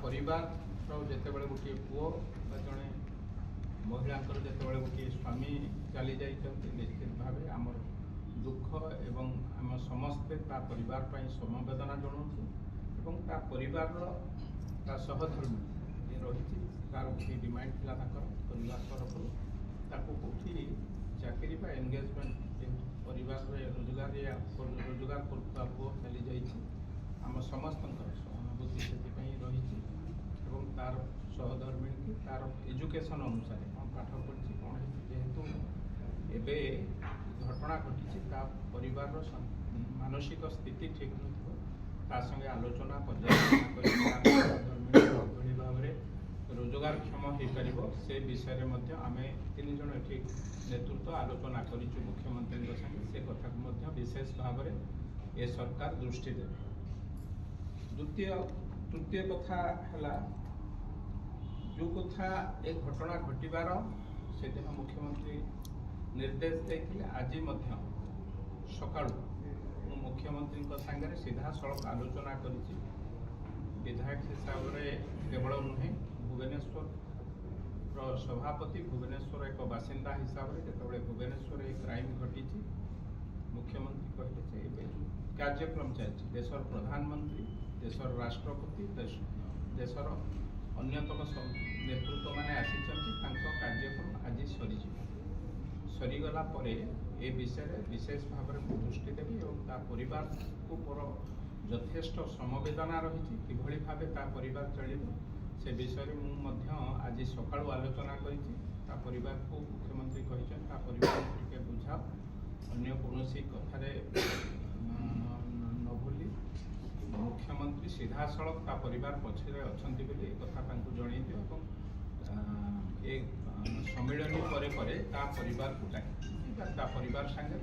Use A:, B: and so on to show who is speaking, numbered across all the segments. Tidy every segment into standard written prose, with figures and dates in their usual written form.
A: परिवार जितेबाला गोटे पुओ जड़े महिला जितेबाला गोटे स्वामी चली जाइछन्ति निश्चित भाव आम दुख एवं आम समस्ते परिवार समवेदना जनाऊँ एवं परिवार सहधर्मी ये रही तार गोटे डिमांड था परिवार तरफ कौटी चाकरी एंगेजमेंट परिवार रोजगार करता पुओ चली जाइए आम समस्त सहानुभूति से रही तार सहधर्मी की तार एजुकेशन अनुसार कौन पाठ पढ़ी कौन जेहेतु एबे घटना घटी परिवार मानसिक स्थिति ठीक नंगे आलोचना पर्यालोचना भाव रोजगार क्षम हो पार से विषय में आम तीन जन ये नेतृत्व आलोचना करूँ मुख्यमंत्री संगे से कथा को विशेष भाव में ये सरकार दृष्टि देवे। तृतीय कथा है जो कथा ए घटना घटवार से दिन मुख्यमंत्री निर्देश देते आज सका मुख्यमंत्री सागर सीधा सड़क आलोचना कर विधायक हिसाब से केवल नुहे भुवनेश्वर सभापति भुवनेश्वर एक बासिंदा हिसाब से जो भुवनेश्वर क्राइम घटी मुख्यमंत्री कहले जो कार्यक्रम चलती देशर प्रधानमंत्री देशर राष्ट्रपति देशर अन्यतम नेतृत्व माने आसी कार्यक्रम आज सरीगला ए विषय विशेष भाव में दृष्टि देवी और परिवार को मोर यथेष्ट समवेदना रही किभली भाव परिवार चलो से विषय में आज सका आलोचना कर मुख्यमंत्री परिवार टे बुझाओ अन्य कौन कथार न भूली मुख्यमंत्री सीधा सड़क परिवार पछरे अच्छा कथा जन दियो सम्मिलनी परिवार को परिवार सांगे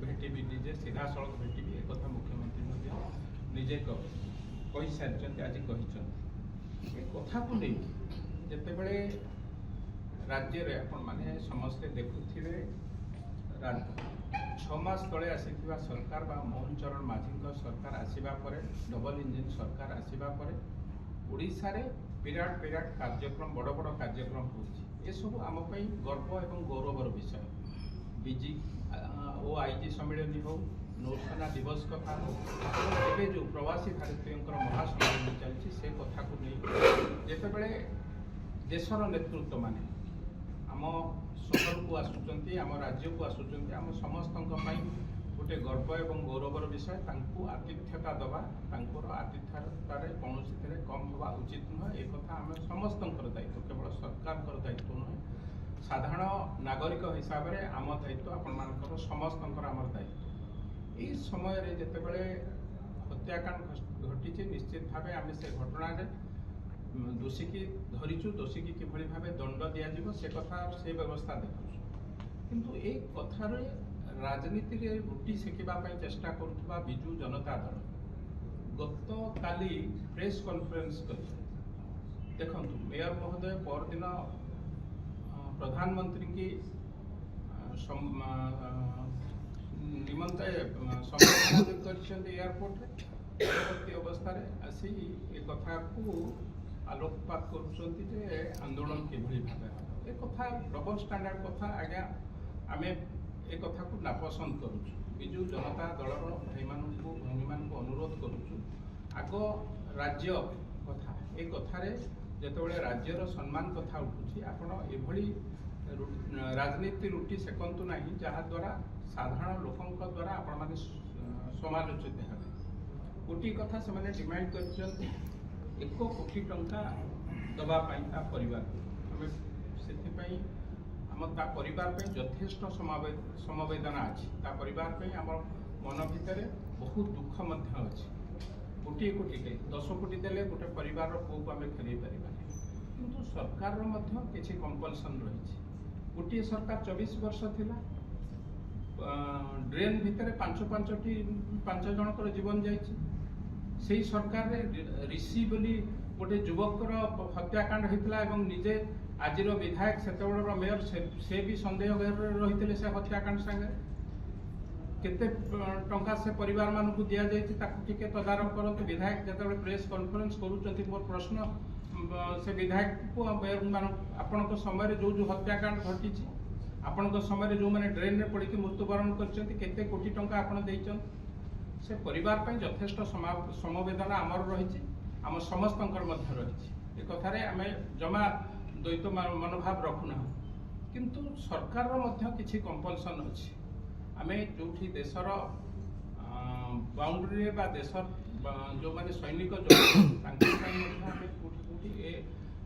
A: भेटी निजे सीधा सड़क भेटी एक कथा मुख्यमंत्री निजे कही सारी आज कथा को नहीं जितेबले राज्य में आपण मैंने समस्ते देखुथिबे 6 मास तले आसीथिबा सरकार बा मोहन चरण माझी सरकार आसीबा परे डबल इंजिन सरकार आसीबा परे ओडिशा रे विराट कार्यक्रम बड़ कार्यक्रम होछि ए सब आम पई गर्व एवं गौरवर विषय बीजी ओ आईजी सम्मेलन हो नौसेना दिवस कथा हो ए जो प्रवासी भारतीय महासम्मेलन चलछि से कथा को नहीं जेतेबेले देशर नेतृत्व माने आम सहर को आसुचंती आम राज्य को आसुचंती आम समस्त गोटे गर्व एवं गौरवर विषय आतिथ्यता दवा आतिथ्यतार कौन कम हवा उचित नुह एक कथा आम समस्त दायित्व केवल सरकार दायित्व नुहे साधारण नागरिक हिसाब से आम दायित्व आपण समस्त आम दायित्व ये समय जितेबले हत्याकांड घटी निश्चित भाव आम से घटना दोषी की धरीचु दोषी की किभली भाव दंड दिज्व से कथा से व्यवस्था देखु किंतु ए कथार राजनीति रे रुटी सेकिबाई चेष्टा करुवा बिजु जनता दल गत काली प्रेस कॉन्फ्रेंस कर देखु मेयर महोदय परदिन प्रधानमंत्री की निमंत संबोधन एयरपोर्ट परवर्ती अवस्था आसी ए कथा को आलोकपात करुँच आंदोलन किभली भाव एक कथा डबल स्टैंडर्ड कथा आज्ञा आम एक कथा को नापसंद करुँ विजु जनता दलर भाई भंगी मान अनुरोध करुँ आग राज्य कथा ए कथार जितेबाला राज्यर सम्मान कथा उठुची आपण एभली राजनीति रुटी सेकंतु नहीं जहाद्वारा साधारण लोकों द्वारा आपण मैंने समालोचित है गोटी कथा से डिमांड कर 1 कोटी टंका दवापाई परिवार आम से आम परिवार यथेष्ट समवेदना अच्छी परिवार आम मन भितर बहुत दुख अच्छी गोटे कोटी 10 कोटी देले गोटे परिवार पुओ को आम फेर पार किंतु सरकार किसी कंपलसन रही गोटे सरकार 24 वर्ष थिला ड्रेन भितर 5 जनकर जीवन जाइए से सरकार ऋषि बोली गोटे युवकर हत्याकांड होता है निजे आज विधायक से मेयर से भी सन्देह रही से हत्याकांड संगे केते टंका से परिवार मानक दिया जायछि ताकु टिके तदारख करंतु। विधायक जेतेबेले प्रेस कॉन्फ्रेंस करूचंती मोर प्रश्न से विधायक को आपनक समय जो जो हत्याकांड घटी आपनक समय जो माने ड्रेन रे पड़ी मृत्युवरण करचंती केते कोटी टंका आपण देइचन से परिवार पय यथेष्ट समवेदना आमर रहिछि आम समस्तंकर मध्य रहिछि। ए कथारे आमे जमा द्वैत मनोभाव रखुना किंतु सरकार रो मध्य किछि कंपल्सन अछि। आमे जोठी देशर बाउंड्री बा देशर जो माने सैनिक जो तांके पय मध्य आमे कोठी ए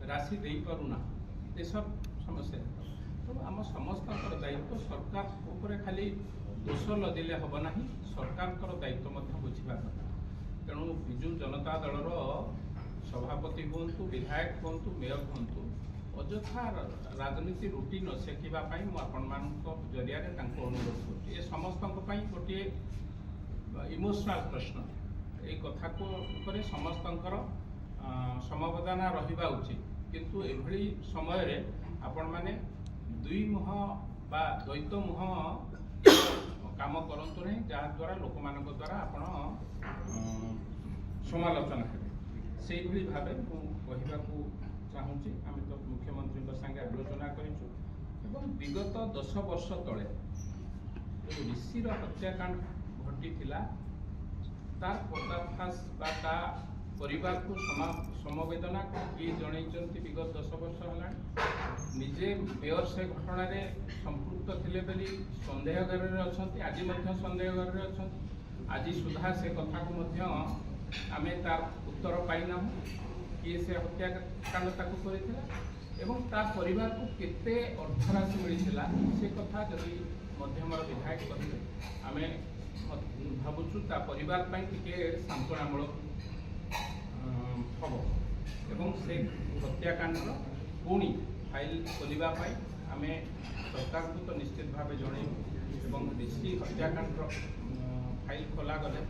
A: राशि देई परुना देशर समस्या। तो आम समस्तंकर दायित्व सरकार ऊपर खाली दोष लदिले हब नाही, सरकार दायित्व बुझा कथा। तेणु विजु जनता दलर सभापति हूँ, विधायक हूँ, मेयर हूँ, अଯଥା राजनीति रुटी न शेखापी मुझे जरिया अनुरोध कर समस्त गोटे इमोशनल प्रश्न ये कथा को समस्त समवेदना रहा उचित किंतु एभली समय रे आपण माने दुई मुह बा द्वैत मुह काम करंतु नहीं जहाँ द्वारा लोक मान द्वारा आपण समालोचना हे से भाव कहू चाहूँगी। आम तो मुख्यमंत्री संगे आलोचना करूँ विगत 10 वर्ष तले ऋषिर हत्याकांड घटी तार पर्दाफाश बा परिवार को समवेदना किए जन विगत 10 वर्ष है निजे मेयर से घटना संपृक्त थे बोली सन्देह घर अच्छा आज सन्देह घर अच्छा आज सुधा से कथा को आम तार उत्तर पाईना किए से हत्याकांड एवं तार परिवार को केते अर्थराशि मिलता से कथा जदि मध्यमर विधायक कहे आम भावुँ ता परिवार टे सांत्वनामूलक हम एवं से हत्याकांड पुणी फाइल खोलने आम सरकार को तो निश्चित भाव जन ऋषि हत्याकांड फाइल खोला गले